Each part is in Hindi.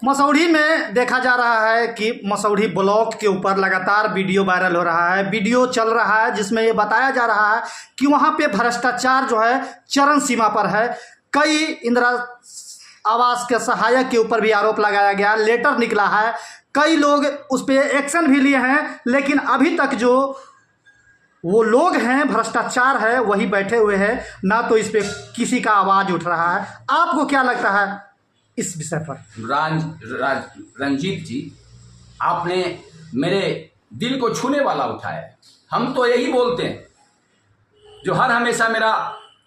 मसौढ़ी में देखा जा रहा है कि मसौढ़ी ब्लॉक के ऊपर लगातार वीडियो वायरल हो रहा है, वीडियो चल रहा है जिसमें ये बताया जा रहा है कि वहाँ पे भ्रष्टाचार जो है चरम सीमा पर है। कई इंदिरा आवास के सहायक के ऊपर भी आरोप लगाया गया, लेटर निकला है, कई लोग उस पर एक्शन भी लिए हैं, लेकिन अभी तक जो वो लोग हैं, भ्रष्टाचार है, वही बैठे हुए हैं, ना तो इस पर किसी का आवाज़ उठ रहा है। आपको क्या लगता है इस विषय पर? रंजीत जी, आपने मेरे दिल को छूने वाला उठाया। हम तो यही बोलते हैं, जो हर हमेशा मेरा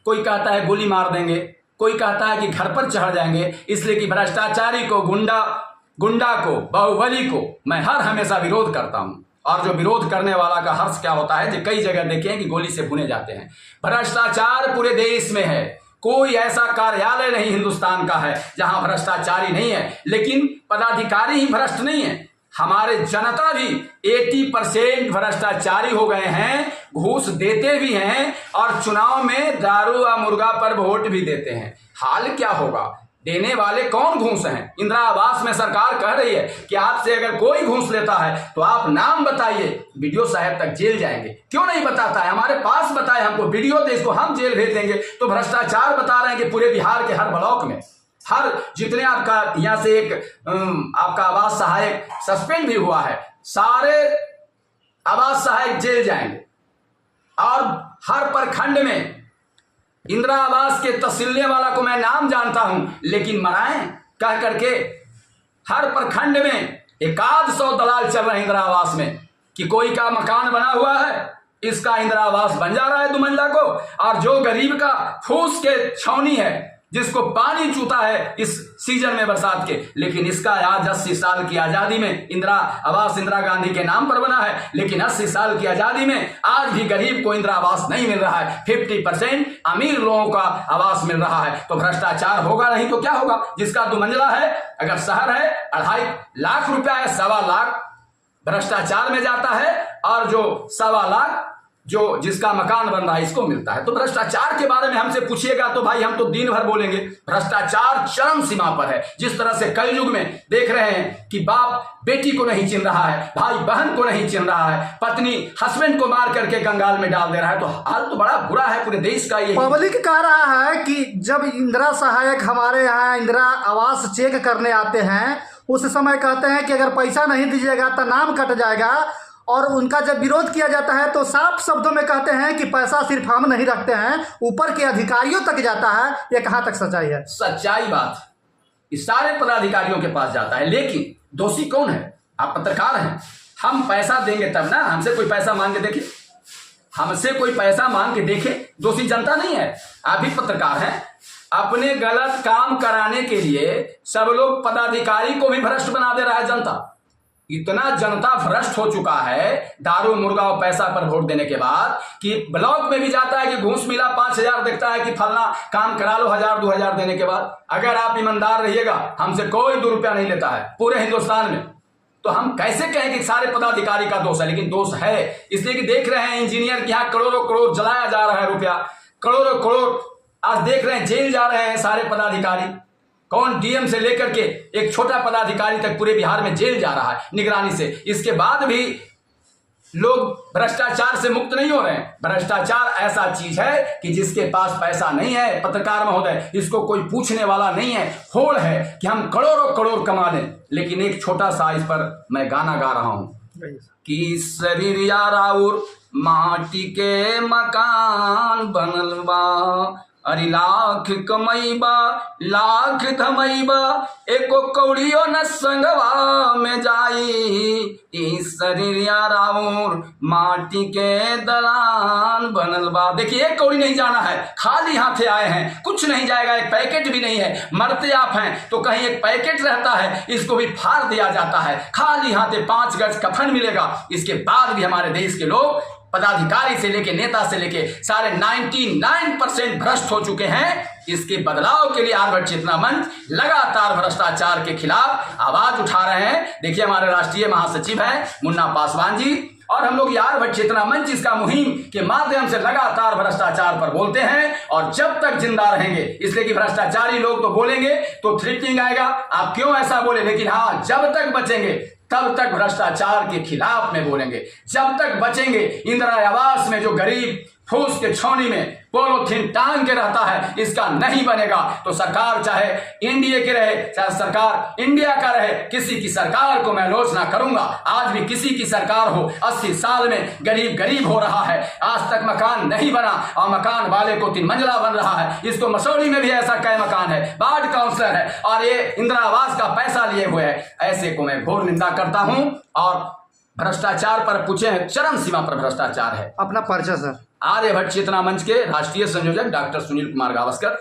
कोई कहता है गोली मार देंगे, कोई कहता है कि घर पर चढ़ जाएंगे, इसलिए कि भ्रष्टाचारी को, गुंडा को, बाहुबली को मैं हर हमेशा विरोध करता हूं। और जो विरोध करने वाला का हर्ष क्या होता है कि कई जगह देखे कि गोली से भुने जाते हैं। भ्रष्टाचार पूरे देश में है, कोई ऐसा कार्यालय नहीं हिंदुस्तान का है जहां भ्रष्टाचारी नहीं है, लेकिन पदाधिकारी ही भ्रष्ट नहीं है। हमारे जनता भी 80% भ्रष्टाचारी हो गए हैं, घूस देते भी हैं और चुनाव में दारू व मुर्गा पर वोट भी देते हैं। हाल क्या होगा? देने वाले कौन घूस हैं? इंदिरा आवास में सरकार कह रही है कि आपसे अगर कोई घूस लेता है तो आप नाम बताइए, वीडियो साहब तक जेल जाएंगे। क्यों नहीं बताता है? हमारे पास बताए, हमको वीडियो दे, इसको हम जेल भेज देंगे। तो भ्रष्टाचार बता रहे हैं कि पूरे बिहार के हर ब्लॉक में, हर जितने आपका यहाँ से एक आपका आवास सहायक सस्पेंड भी हुआ है, सारे आवास सहायक जेल जाएंगे। और हर प्रखंड में इंदिरा आवास के तहसीलने वाला को मैं नाम जानता हूं, लेकिन मराएं कह करके हर प्रखंड में 100 दलाल चल रहे हैं इंदिरा आवास में कि कोई का मकान बना हुआ है, इसका इंदिरा आवास बन जा रहा है 2 मंजिला को, और जो गरीब का फूस के छावनी है, जिसको पानी चूता है इस सीजन में बरसात के, लेकिन इसका आज 80 साल की आजादी में इंदिरा आवास इंदिरा गांधी के नाम पर बना है, लेकिन 80 साल की आजादी में आज भी गरीब को इंदिरा आवास नहीं मिल रहा है। 50% अमीर लोगों का आवास मिल रहा है। तो भ्रष्टाचार होगा नहीं तो क्या होगा? जिसका 2 मंजिला है, अगर शहर है 2.5 लाख रुपया है, 1.25 लाख भ्रष्टाचार में जाता है, और जो 1.25 लाख जो जिसका मकान बन रहा है इसको मिलता है। तो भ्रष्टाचार के बारे में हमसे पूछिएगा तो भाई हम तो दिन भर बोलेंगे। भ्रष्टाचार चरम सीमा पर है। जिस तरह से कई युग में देख रहे हैं कि बाप बेटी को नहीं चिन रहा है, भाई बहन को नहीं चिन रहा है, पत्नी हस्बैंड को मार करके गंगाल में डाल दे रहा है, तो हाल तो बड़ा बुरा है पूरे देश का। ये पब्लिक कह रहा है कि जब इंदिरा सहायक हमारे यहाँ इंदिरा आवास चेक करने आते हैं, उस समय कहते हैं कि अगर पैसा नहीं दीजिएगा तो नाम कट जाएगा, और उनका जब विरोध किया जाता है तो साफ शब्दों में कहते हैं कि पैसा सिर्फ हम नहीं रखते हैं, ऊपर के अधिकारियों तक जाता है। ये कहाँ तक सच्चाई है? सच्चाई बात इस सारे पदाधिकारियों के पास जाता है, लेकिन दोषी कौन है? आप पत्रकार हैं, हम पैसा देंगे तब ना। हमसे कोई पैसा मांग के देखे, हमसे कोई पैसा मांग के देखे, दोषी जनता नहीं है, आप भी पत्रकार हैं। अपने गलत काम कराने के लिए सब लोग पदाधिकारी को भी भ्रष्ट बना दे रहा है जनता। इतना जनता भ्रष्ट हो चुका है दारू मुर्गा और पैसा पर वोट देने के बाद कि ब्लॉक में भी जाता है कि घूस मिला 5,000, देखता है कि फलना काम करा लो 1,000-2,000 देने के बाद। अगर आप ईमानदार रहिएगा, हमसे कोई 2 रुपया नहीं लेता है पूरे हिंदुस्तान में, तो हम कैसे कहें कि सारे पदाधिकारी का दोष है? लेकिन दोष है, इसलिए कि देख रहे हैं इंजीनियर के यहाँ करोड़ों करोड़ जलाया जा रहा है रुपया, करोड़ों करोड़ आज देख रहे हैं जेल जा रहे हैं सारे पदाधिकारी। कौन डीएम से लेकर के एक छोटा पदाधिकारी तक पूरे बिहार में जेल जा रहा है निगरानी से। इसके बाद भी लोग भ्रष्टाचार से मुक्त नहीं हो रहे हैं। भ्रष्टाचार ऐसा चीज है कि जिसके पास पैसा नहीं है, पत्रकार महोदय, इसको कोई पूछने वाला नहीं है। होड़ है कि हम करोड़ों करोड़ कमा लें, लेकिन एक छोटा सा इस पर मैं गाना गा रहा हूं कि शरीर याराउर माटी के मकान बनल बा, अरे लाख कमैबा लाख धमैबा, एको कौड़ियो न संगवा में जाई, इस शरीर याराउर माटी के दलान बनल बा। देखिए, एक कौड़ी नहीं जाना है, खाली हाथे आए हैं, कुछ नहीं जाएगा, एक पैकेट भी नहीं है। मरते आप हैं तो कहीं एक पैकेट रहता है, इसको भी फाड़ दिया जाता है। खाली हाथे 5 गज कफन मिलेगा। इसके बाद भी हमारे देश के लोग, पदाधिकारी से लेके नेता से लेके सारे 99% भ्रष्ट हो चुके हैं। इसके बदलाव के लिए आर्यभट्ट चेतना मंच लगातार भ्रष्टाचार के खिलाफ आवाज उठा रहे हैं। देखिए, हमारे राष्ट्रीय महासचिव हैं मुन्ना पासवान जी, और हम लोग यार भट्ट चेतना मंच इसका मुहिम के माध्यम से लगातार भ्रष्टाचार पर बोलते हैं और जब तक जिंदा रहेंगे, इसलिए कि भ्रष्टाचारी लोग तो बोलेंगे तो थ्रेटनिंग आएगा, आप क्यों ऐसा बोले, लेकिन हाँ जब तक बचेंगे तब तक भ्रष्टाचार के खिलाफ में बोलेंगे। जब तक बचेंगे, इंदिरा आवास में जो गरीब फूस के छौनी में पॉलीथिन टांग के रहता है, इसका नहीं बनेगा। तो सरकार चाहे एनडीए की रहे, चाहे सरकार इंडिया का रहे, किसी की सरकार को मैं आलोचना करूंगा। आज भी किसी की सरकार हो, 80 साल में गरीब गरीब हो रहा है, आज तक मकान नहीं बना और मकान वाले को 3 मंजिला बन रहा है। इसको मसौड़ी में भी ऐसा कई मकान है, वार्ड काउंसलर है और ये इंदिरा आवास का पैसा लिए हुए है। ऐसे को मैं घोर निंदा करता हूं और भ्रष्टाचार पर पूछे हैं, चरम सीमा पर भ्रष्टाचार है। अपना परिचय सर। आर्य भट्ट चेतना मंच के राष्ट्रीय संयोजक डॉक्टर सुनील कुमार गावस्कर।